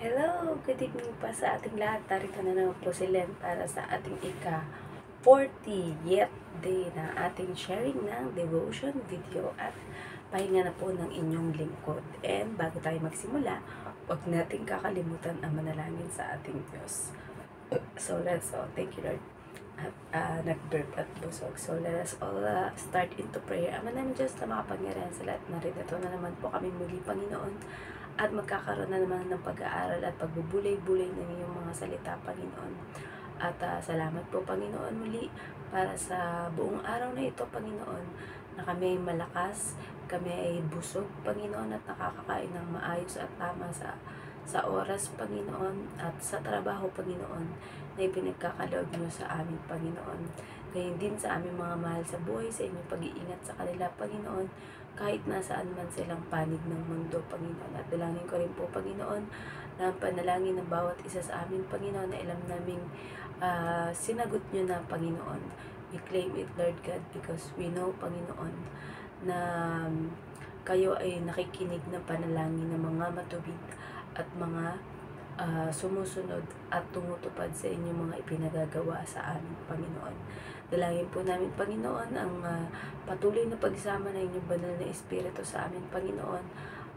Hello! Good evening pa sa ating lahat. Narito na naman po si Len para sa ating ika-40th day na ating sharing ng devotion video at pahinga na po ng inyong lingkod. And bago tayo magsimula, huwag natin kakalimutan ang manalangin sa ating Diyos. So let's all thank you Lord at nag-burp at busog. So let us all start into prayer. Ama namin Diyos na makapangyarihan sa lahat. Narito na naman po kami muli, Panginoon, at magkakaroon na naman ng pag-aaral at pagbubulay-bulay ng iyong mga salita, Panginoon. At salamat po, Panginoon, muli para sa buong araw na ito, Panginoon, na kami ay malakas, kami ay busog, Panginoon, at nakakakain ng maayos at tama sa oras, Panginoon, at sa trabaho, Panginoon, na ipinagkakaloob mo sa amin, Panginoon. Gayon din sa aming mga mahal sa buhay, sa inyong pag-iingat sa kanila, Panginoon, kahit nasaan man silang panig ng mundo, Panginoon. At dalangin ko rin po, Panginoon, na ang panalangin ng bawat isa sa amin, Panginoon, na alam naming sinagot nyo na, Panginoon. We claim it, Lord God, because we know, Panginoon, na kayo ay nakikinig ng panalangin ng mga matubid at mga sumusunod at tumutupad sa inyong mga ipinagagawa sa amin, Panginoon. Dalangin po namin, Panginoon, ang patuloy na pagsama ng inyong banal na Espiritu sa amin, Panginoon,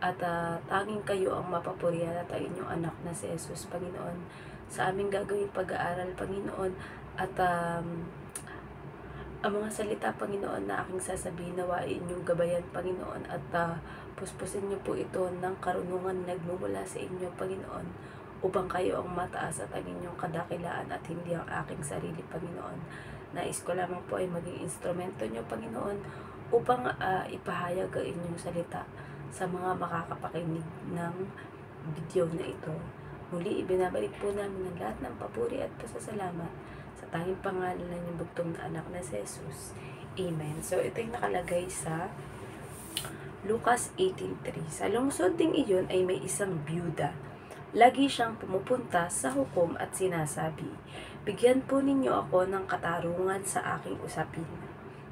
at tanging kayo ang mapapurihan at ang inyong anak na si Jesus, Panginoon, sa aming gagawing pag-aaral, Panginoon, at ang mga salita, Panginoon, na aking sasabihin, nawa ay inyong gabayan, Panginoon, at puspusin niyo po ito ng karunungan nagmumula sa inyo, Panginoon, upang kayo ang mataas at ang inyong kadakilaan at hindi ang aking sarili, Panginoon. Nais ko lamang po ay maging instrumento niyo, Panginoon, upang ipahayag ang inyong salita sa mga makakapakinig ng video na ito. Muli, ibinabalik po namin ang lahat ng papuri at pasasalamat sa tanging pangalan ng inyong bugtong na anak na si Jesus. Amen. So, ito yung nakalagay sa Lucas 18:3. Sa lungsod ding iyon ay may isang byuda. Lagi siyang pumupunta sa hukom at sinasabi, bigyan po ninyo ako ng katarungan sa aking usapin.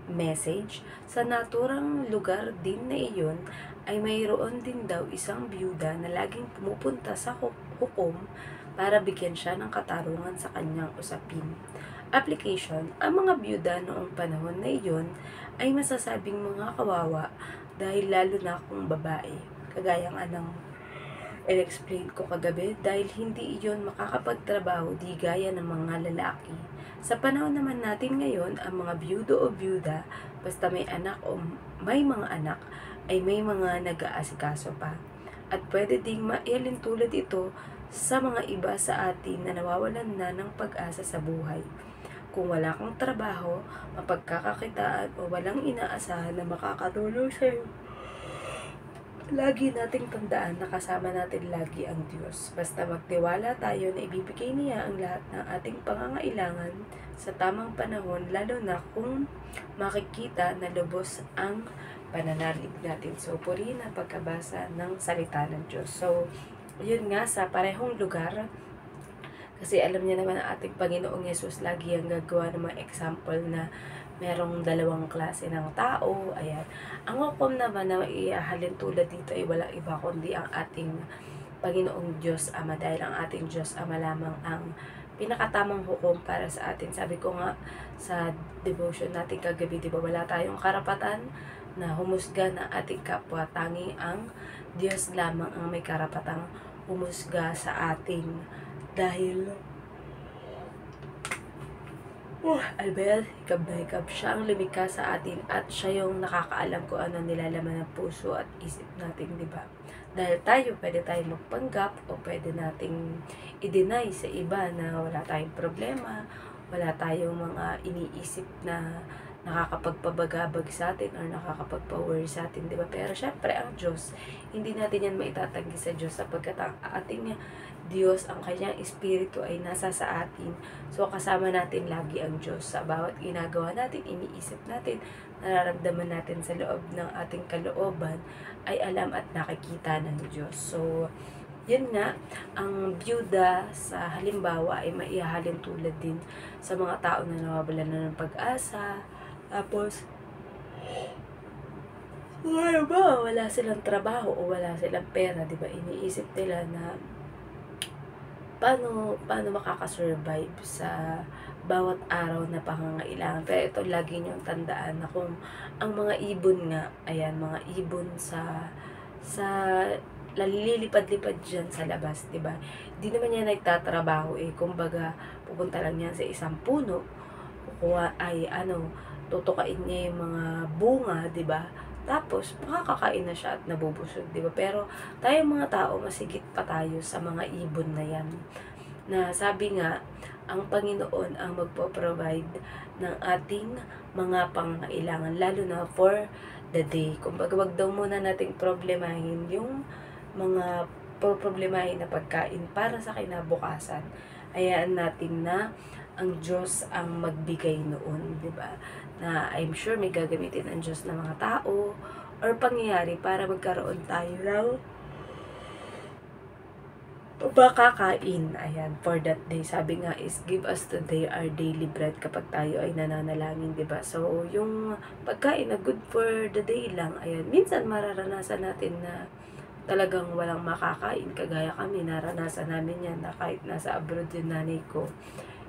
Message, sa naturang lugar din na iyon ay mayroon din daw isang byuda na laging pumupunta sa hukom para bigyan siya ng katarungan sa kanyang usapin. Application, ang mga byuda noong panahon na iyon ay masasabing mga kawawa dahil lalo na kung babae. Kagaya nga ng in-explain ko kagabi, dahil hindi iyon makakapagtrabaho di gaya ng mga lalaki. Sa panahon naman natin ngayon, ang mga byudo o byuda, basta may anak o may mga anak, ay may mga nag-aasikaso pa. At pwede ding mailin tulad ito sa mga iba sa atin na nawawalan na ng pag-asa sa buhay. Kung wala kang trabaho, mapagkakakitaan o walang inaasahan na makakatulong sa'yo, lagi nating tandaan na kasama natin lagi ang Diyos. Basta magtiwala tayo na ibibigay niya ang lahat ng ating pangangailangan sa tamang panahon, lalo na kung makikita na lubos ang pananalig natin. So, purihin ang pagkabasa ng salita ng Diyos. So, yun nga, sa parehong lugar, kasi alam niya naman ang ating Panginoong Yesus, lagi ang gagawa ng mga example na merong dalawang klase ng tao. Ayan. Ang hukom naman na ihahalin tulad dito ay walang iba kundi ang ating Panginoong Diyos Ama, dahil ang ating Diyos Ama lamang ang pinakatamang hukom para sa atin. Sabi ko nga sa devotion natin kagabi, di ba, wala tayong karapatan na humusga ng ating kapwa, tanging ang Diyos lamang ang may karapatang humusga sa atin, dahil Albert, hikab na hikab, siya ang lumikha sa atin at siya yung nakakaalam kung ano nilalaman ng puso at isip natin, di ba? Dahil tayo, pwede tayong magpanggap o pwede nating i-deny sa iba na wala tayong problema, wala tayong mga iniisip na nakakapagpabagabag sa atin or nakakapagpa-worry sa atin, di ba? Pero syempre, ang Diyos, hindi natin yan maitatanggi sa Diyos sapagkat ang ating Diyos, ang kanyang espiritu ay nasa sa atin. So, kasama natin lagi ang Diyos sa bawat ginagawa natin, iniisip natin, nararamdaman natin sa loob ng ating kalooban, ay alam at nakikita ng Diyos. So, yun nga, ang byuda sa halimbawa ay maihahalin tulad din sa mga tao na nawawalan na ng pag-asa, tapos wala silang trabaho o wala silang pera, di ba? Iniisip nila na paano makakasurvive sa bawat araw na pangangailangan. Pero ito lagi niyong tandaan na kung ang mga ibon nga, ayan, mga ibon sa lalilipad-lipad diyan sa labas, 'di ba? Di naman yan nagtatrabaho eh. Kumbaga, pupunta lang yan sa isang puno, kukuha ay ano, tutukain niya yung mga bunga, 'di ba? Tapos makakakain na siya at nabubusog, 'di ba? Pero tayong mga tao, masigit pa tayo sa mga ibon na yan. Na sabi nga, ang Panginoon ang magpo-provide ng ating mga pangangailangan, lalo na for the day. Kumbaga, wag daw muna nating problemahin yung mga problemahin na pagkain para sa kinabukasan. Hayaan natin na ang Diyos ang magbigay noon, di ba? Na I'm sure may gagamitin ang Diyos ng mga tao or pangyayari para magkaroon tayo ng makakain, ayan, for that day. Sabi nga is, give us today our daily bread kapag tayo ay nananalangin, diba? So, yung pagkain na good for the day lang, ayan, minsan mararanasan natin na talagang walang makakain. Kagaya kami, naranasan namin yan na kahit nasa abroad yung nanay ko,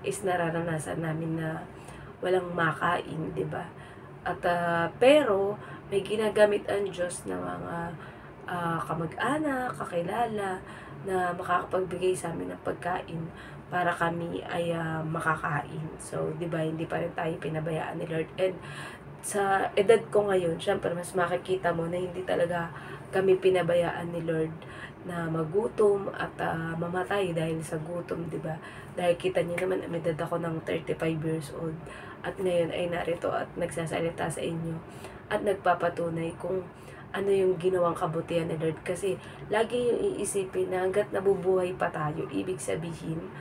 is nararanasan namin na walang makain, diba? At, pero, may ginagamit ang Diyos na mga kamag-anak, kakilala, na makakapagbigay sa amin ng pagkain para kami ay makakain. So, 'di ba, hindi pa rin tayo pinabayaan ni Lord. And sa edad ko ngayon, syempre mas makikita mo na hindi talaga kami pinabayaan ni Lord na magutom at mamatay dahil sa gutom, 'di ba? Dahil kita niyo naman, edad ako ng 35 years old at ngayon ay narito at nagsasalita sa inyo at nagpapatunay kung ano yung ginawang kabutihan ni Lord. Kasi lagi yung iisipin na hanggat nabubuhay pa tayo, ibig sabihin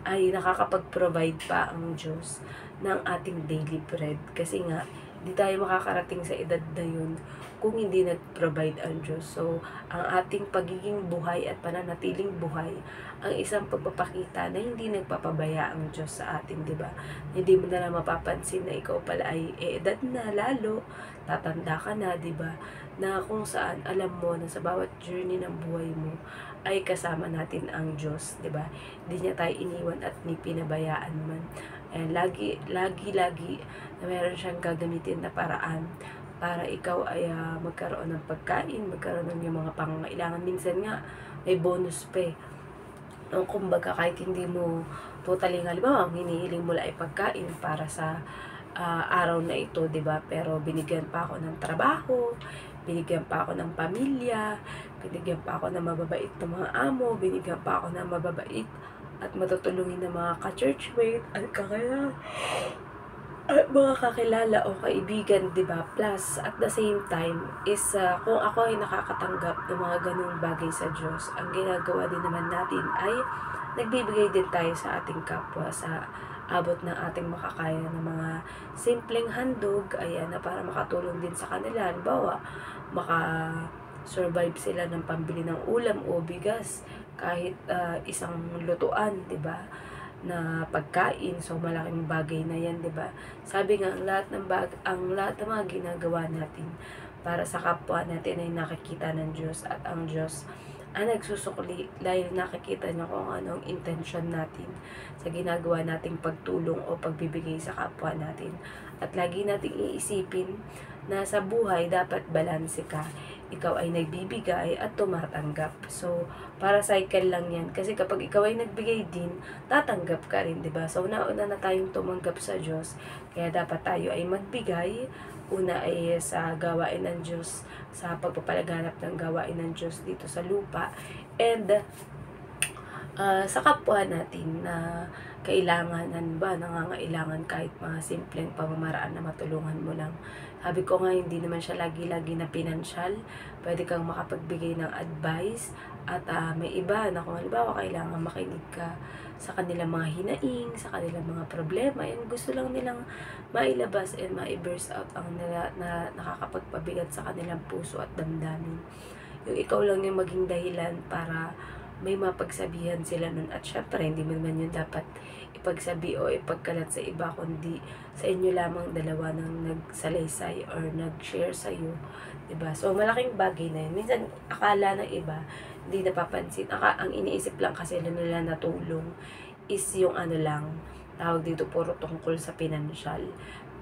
ay nakakapag-provide pa ang Diyos ng ating daily bread. Kasi nga, hindi tayo makakarating sa edad na yun kung hindi nag-provide ang Diyos. So, ang ating pagiging buhay at pananatiling buhay, ang isang pagpapakita na hindi nagpapabaya ang Diyos sa atin, di ba? Hindi mo na lang mapapansin na ikaw pala ay edad na, lalo, tatanda ka na, di ba? Na kung saan alam mo na sa bawat journey ng buhay mo ay kasama natin ang Diyos, 'di ba? Hindi niya tayo iniwan at ni pinabayaan man. And lagi na meron siyang gagamitin na paraan para ikaw ay magkaroon ng pagkain, magkaroon ng yung mga pangangailangan. Minsan nga may bonus pa eh. Kumbaga, kahit hindi mo totally, halimbawa, ang hinihiling mo lang ay pagkain para sa araw na ito, 'di ba? Pero binigyan pa ako ng trabaho, binigyan pa ako ng pamilya, binigyan pa ako ng mababait na mga amo, binigyan pa ako ng mababait at matutulungin ng mga ka-churchmate at mga kakilala o kaibigan, 'di ba? Plus, at the same time is kung ako ay nakakatanggap ng mga ganung bagay sa Diyos, ang ginagawa din naman natin ay nagbibigay din tayo sa ating kapwa sa abot ng ating makakaya ng mga simpleng handog, ayan, na para makatulong din sa kanila. Halimbawa, maka-survive sila ng pambili ng ulam o bigas, kahit isang lutuan, 'di ba? Na pagkain. So, malaking bagay na yan, 'di ba? Sabi nga, ang lahat ng mga ginagawa natin para sa kapwa natin ay nakikita ng Diyos, at ang Diyos ang nagsusukli dahil nakikita niya kung anong intention natin sa ginagawa nating pagtulong o pagbibigay sa kapwa natin. At lagi nating iisipin na sa buhay dapat balanse ka. Ikaw ay nagbibigay at tumatanggap. So, para cycle lang yan. Kasi kapag ikaw ay nagbigay din, tatanggap ka rin, 'di ba? So, nauna na tayong tumanggap sa Diyos. Kaya dapat tayo ay magbigay. Una ay sa gawain ng Diyos, sa pagpapalaganap ng gawain ng Diyos dito sa lupa. And sa kapwa natin na kailangan ba, nangangailangan kahit mga simpleng pamamaraan na matulungan mo lang. Sabi ko nga, hindi naman siya lagi-lagi na pinansyal. Pwede kang makapagbigay ng advice at may iba na kung halimbawa kailangan makinig ka sa kanilang mga hinaing, sa kanilang mga problema, and gusto lang nilang mailabas and ma-burst out ang nila na nakakapagpabigat sa kanilang puso at damdamin. Yung ikaw lang yung maging dahilan para may mapagsabihan sila nun. At syempre, hindi mo naman yun dapat ipagsabi o ipagkalat sa iba, kundi sa inyo lamang dalawa nang nagsalaysay or nag-share sa'yo. Diba? So, malaking bagay na yun. Minsan, akala ng iba, hindi napapansin. Ang iniisip lang kasi nila na tulong is yung ano lang, tawag dito, puro tungkol sa pinansyal.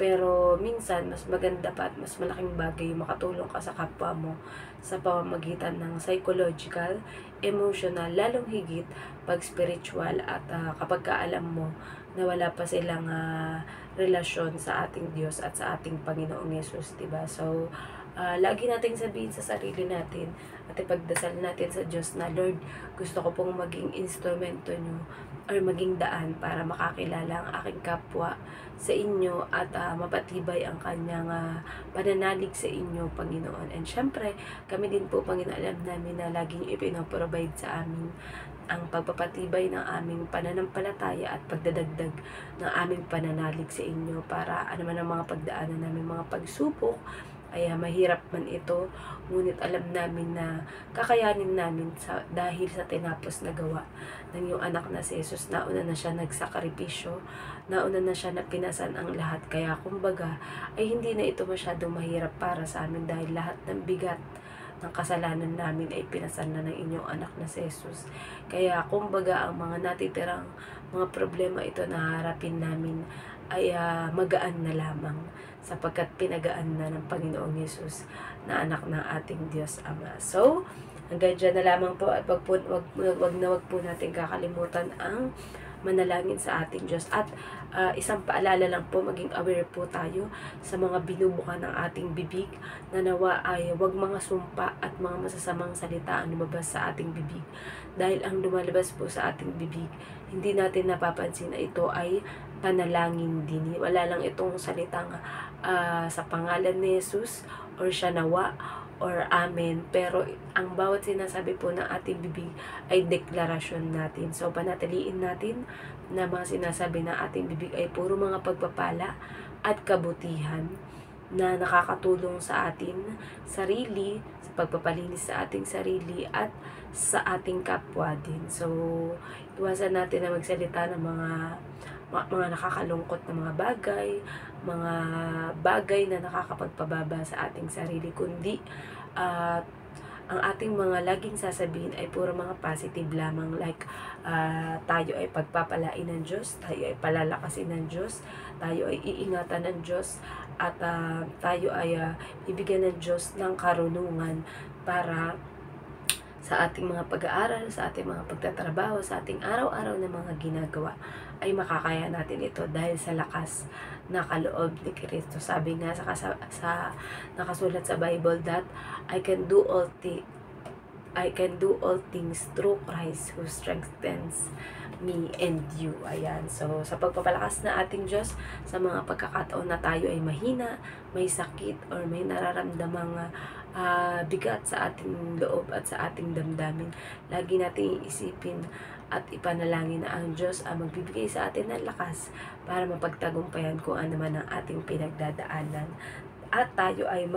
Pero minsan, mas maganda pa at mas malaking bagay yung makatulong ka sa kapwa mo sa pamamagitan ng psychological, emotional, lalong higit pag spiritual at kapag kaalam mo na wala pa silang relasyon sa ating Diyos at sa ating Panginoong Yesus, diba? So, lagi nating sabihin sa sarili natin at ipagdasal natin sa Diyos na, Lord, gusto ko pong maging instrumento nyo or maging daan para makakilala ang aking kapwa sa inyo at mapatibay ang kanyang pananalig sa inyo, Panginoon. And syempre, kami din po, Panginoon, alam namin na lagi nyo ipinoprovide sa amin ang pagpapatibay ng aming pananampalataya at pagdadagdag ng aming pananalig sa inyo para ano man ang mga pagdaanan namin, mga pagsubok, ay mahirap man ito, ngunit alam namin na kakayanin namin dahil sa tinapos na gawa ng iyong anak na si Jesus. Nauna na siya nagsakripisyo, nauna na siya na pinasan ang lahat. Kaya kumbaga ay hindi na ito masyadong mahirap para sa amin dahil lahat ng bigat ng kasalanan namin ay pinasan na ng inyong anak na si Jesus. Kaya kumbaga ang mga natitirang mga problema ito na harapin namin ay magaan na lamang sapagkat pinagaan na ng Panginoong Yesus na anak ng ating Diyos Ama. So, hanggang dyan na lamang po at wag po natin kakalimutan ang manalangin sa ating Diyos. At isang paalala lang po, maging aware po tayo sa mga binubukan ng ating bibig na nawa ay wag mga sumpa at mga masasamang salita ang lumabas sa ating bibig. Dahil ang lumalabas po sa ating bibig, hindi natin napapansin na ito ay panalangin din. Wala lang itong salitang sa pangalan ni Jesus or siya nawa or amen, pero ang bawat sinasabi po ng ating bibig ay deklarasyon natin. So, panatiliin natin na mga sinasabi ng ating bibig ay puro mga pagpapala at kabutihan na nakakatulong sa ating sarili, sa pagpapalinis sa ating sarili at sa ating kapwa din. So, iwasan natin na magsalita ng mga nakakalungkot na mga bagay na nakakapagpababa sa ating sarili, kundi ang ating mga laging sasabihin ay puro mga positive lamang, like tayo ay pagpapalain ng Diyos, tayo ay palalakasin ng Diyos, tayo ay iingatan ng Diyos, at tayo ay bibigyan ng Diyos ng karunungan para sa ating mga pag-aaral, sa ating mga pagtatrabaho, sa ating araw-araw na mga ginagawa, ay makakaya natin ito dahil sa lakas na kaloob ni Kristo. Sabi nga sa nakasulat sa Bible that I can do all things through Christ who strengthens me and you. Ayan. So, sa pagpapalakas na ating Diyos, sa mga pagkakataon na tayo ay mahina, may sakit, or may nararamdamang bigat sa ating loob at sa ating damdamin, lagi nating iisipin at ipanalangin na ang Diyos ang magbibigay sa atin ng lakas para mapagtagumpayan kung ano man ang ating pinagdadaanan. At tayo ay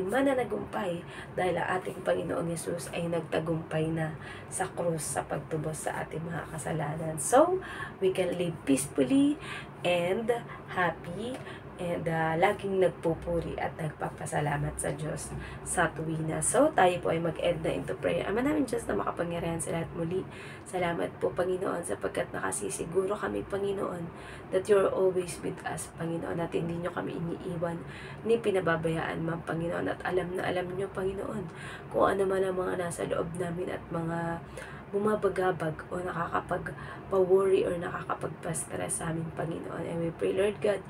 mananagumpay dahil ang ating Panginoong Yesus ay nagtagumpay na sa krus sa pagtubos sa ating mga kasalanan. So, we can live peacefully and happy and laging nagpupuri at nagpapasalamat sa Diyos sa tuwina. So, tayo po ay mag-end na into prayer. Ama namin Diyos na makapangyarihan sa lahat, muli, salamat po, Panginoon, sapagkat nakasisiguro kami, Panginoon, that you're always with us, Panginoon, at hindi nyo kami iniiwan ni pinababayaan man, Panginoon, at alam na alam nyo, Panginoon, kung ano man ang mga nasa loob namin at mga bumabagabag o nakakapag-worry or nakakapag-stress sa amin, Panginoon. And we pray, Lord God,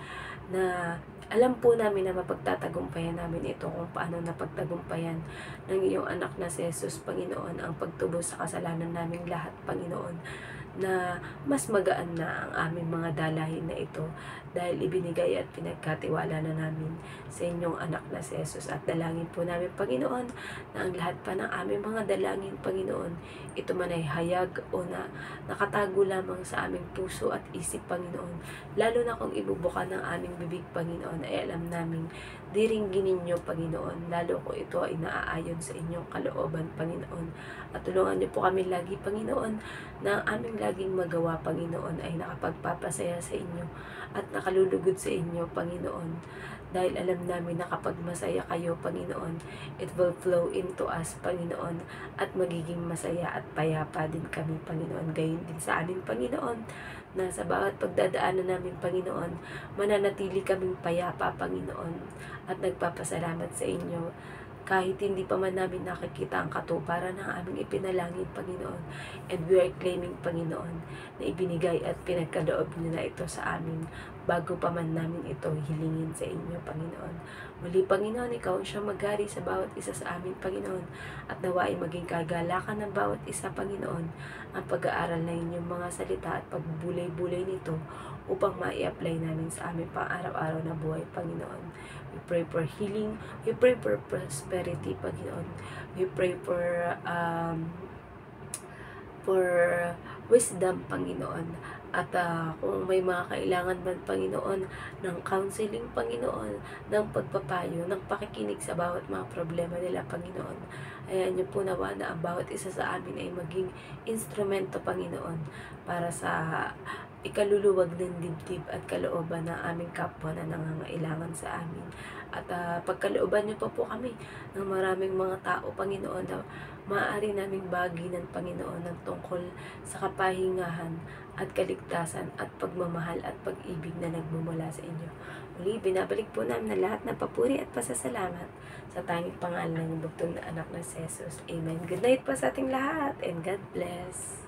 na alam po namin na mapagtatagumpayan namin ito kung paano napagtagumpayan ng iyong anak na si Jesus, Panginoon, ang pagtubos sa kasalanan naming lahat, Panginoon, na mas magaan na ang aming mga dalahin na ito dahil ibinigay at pinagkatiwala na namin sa inyong anak na si Jesus. At dalangin po namin, Panginoon, na ang lahat pa ng aming mga dalangin, Panginoon, ito man ay hayag o na nakatago lamang sa aming puso at isip, Panginoon. Lalo na kung ibubuka ng aming bibig, Panginoon, ay alam namin diringgin ninyo, Panginoon, lalo ko ito ay naaayon sa inyong kalooban, Panginoon. At tulungan niyo po kami lagi, Panginoon, na ang aming laging magawa, Panginoon, ay nakapagpapasaya sa inyo at nakalulugod sa inyo, Panginoon. Dahil alam namin na kapag masaya kayo, Panginoon, it will flow into us, Panginoon, at magiging masaya at payapa din kami, Panginoon. Gayon din sa amin, Panginoon, na sa bawat pagdadaanan namin, Panginoon, mananatili kaming payapa, Panginoon, at nagpapasalamat sa inyo kahit hindi pa man namin nakikita ang katuparan ng aming ipinalangin, Panginoon. And we are claiming, Panginoon, na ibinigay at pinagkaloob niyo na ito sa amin bago pa man namin ito hilingin sa inyo, Panginoon. Muli, Panginoon, ikaw ang siyang maghari sa bawat isa sa amin, Panginoon, at nawa ay maging kagalakan ng bawat isa, Panginoon, ang pag-aaral na inyong mga salita at pagbulay-bulay nito upang mai-apply namin sa aming pang-araw-araw na buhay, Panginoon. We pray for healing. We pray for prosperity, Panginoon. We pray for wisdom, Panginoon. At kung may mga kailangan man, Panginoon, ng counseling, Panginoon, ng pagpapayo, ng pakikinig sa bawat mga problema nila, Panginoon, ayan niyo po nawa na ang bawat isa sa amin ay maging instrumento, Panginoon, para sa ikaluluwag ng dibdib at kalooban ng aming kapwa na nangangailangan sa amin. At pagkalooban niyo pa po kami ng maraming mga tao, Panginoon, na maaari naming baginan, Panginoon, ng tungkol sa kapahingahan at kaligtasan at pagmamahal at pag-ibig na nagmumula sa inyo. Muli, binabalik po namin na lahat ng papuri at pasasalamat sa tanging pangalan ng bugtong na anak na si Jesus. Amen. Good night po sa ating lahat and God bless.